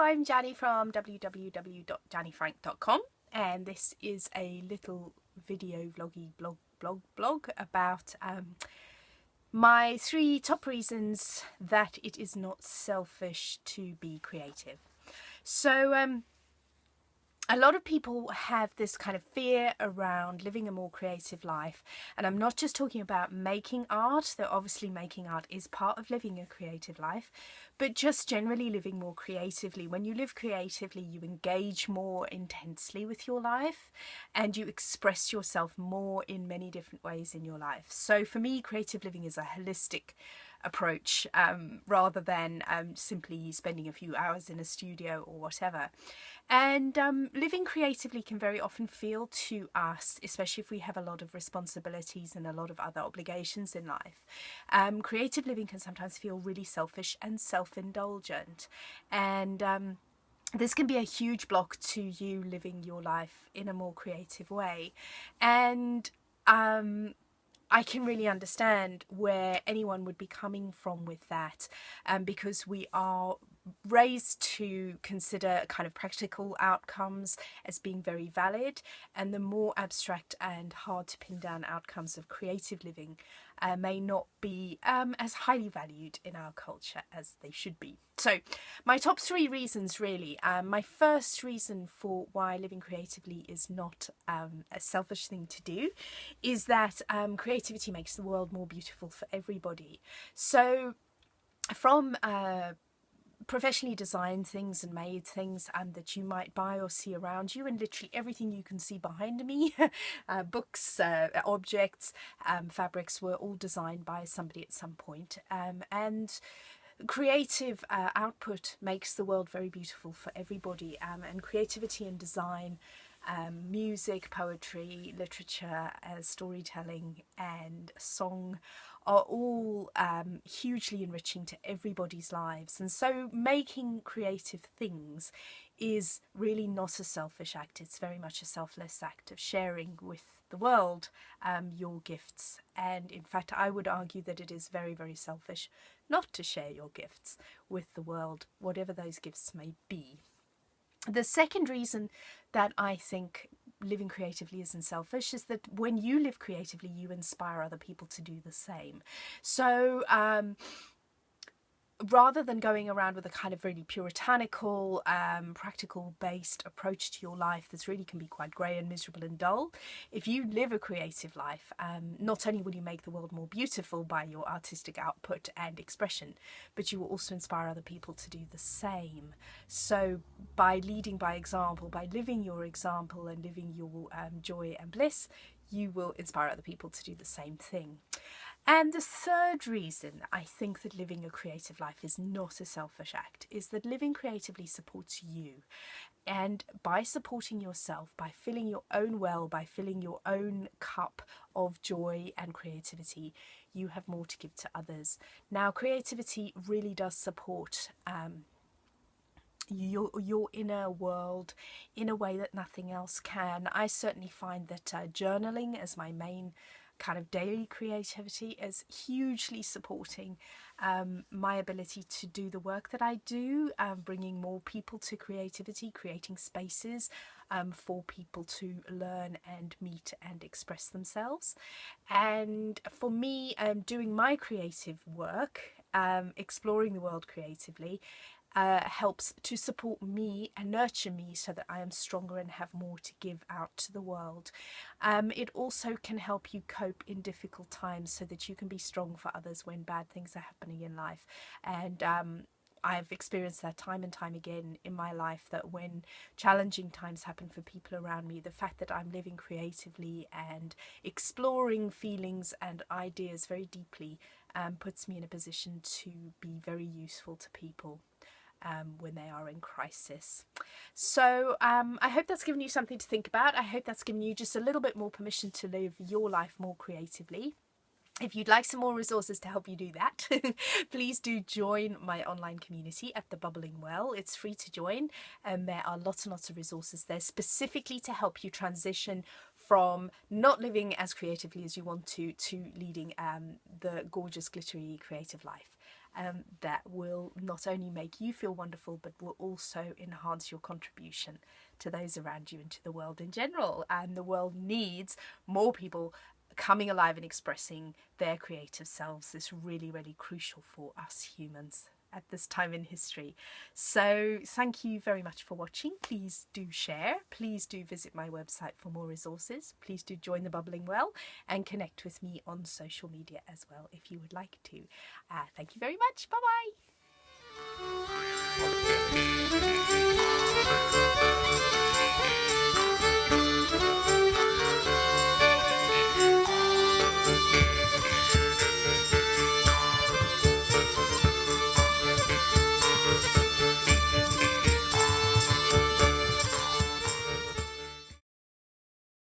I'm Janny from www.jannyfrank.com, and this is a little video vloggy blog about my 3 top reasons that it is not selfish to be creative. So a lot of people have this kind of fear around living a more creative life, and I'm not just talking about making art, though obviously making art is part of living a creative life, but just generally living more creatively. When you live creatively, you engage more intensely with your life and you express yourself more in many different ways in your life. So for me, creative living is a holistic approach rather than simply spending a few hours in a studio or whatever. And living creatively can very often feel to us, especially if we have a lot of responsibilities and a lot of other obligations in life, creative living can sometimes feel really selfish and self-indulgent. And this can be a huge block to you living your life in a more creative way. And I can really understand where anyone would be coming from with that, because we are raised to consider kind of practical outcomes as being very valid, and the more abstract and hard to pin down outcomes of creative living may not be as highly valued in our culture as they should be. So my top 3 reasons really. My first reason for why living creatively is not a selfish thing to do is that creativity makes the world more beautiful for everybody. So from professionally designed things and made things that you might buy or see around you, and literally everything you can see behind me, books, objects, fabrics, were all designed by somebody at some point. And creative output makes the world very beautiful for everybody, and creativity and design, music, poetry, literature, storytelling and song are all hugely enriching to everybody's lives. And so making creative things is really not a selfish act. It's very much a selfless act of sharing with the world your gifts. And in fact, I would argue that it is very, very selfish not to share your gifts with the world, whatever those gifts may be. The second reason that I think living creatively isn't selfish is that when you live creatively, you inspire other people to do the same. So rather than going around with a kind of really puritanical, practical-based approach to your life that really can be quite grey and miserable and dull, if you live a creative life, not only will you make the world more beautiful by your artistic output and expression, but you will also inspire other people to do the same. So by leading by example, by living your example and living your joy and bliss, you will inspire other people to do the same thing. And the third reason I think that living a creative life is not a selfish act is that living creatively supports you. And by supporting yourself, by filling your own well, by filling your own cup of joy and creativity, you have more to give to others. Now, creativity really does support your inner world in a way that nothing else can. I certainly find that journaling as my main kind of daily creativity is hugely supporting my ability to do the work that I do, bringing more people to creativity, creating spaces for people to learn and meet and express themselves. And for me, doing my creative work, exploring the world creatively, helps to support me and nurture me so that I am stronger and have more to give out to the world. It also can help you cope in difficult times so that you can be strong for others when bad things are happening in life. And I've experienced that time and time again in my life, that when challenging times happen for people around me, the fact that I'm living creatively and exploring feelings and ideas very deeply puts me in a position to be very useful to people when they are in crisis. So I hope that's given you something to think about. I hope that's given you just a little bit more permission to live your life more creatively. If you'd like some more resources to help you do that, please do join my online community at The Bubbling Well. It's free to join, and there are lots and lots of resources there specifically to help you transition from not living as creatively as you want to leading the gorgeous, glittery, creative life that will not only make you feel wonderful, but will also enhance your contribution to those around you and to the world in general. And the world needs more people coming alive and expressing their creative selves. It's really, really crucial for us humans at this time in history. So thank you very much for watching. Please do share. Please do visit my website for more resources. Please do join the Bubbling Well and connect with me on social media as well if you would like to. Thank you very much. Bye bye.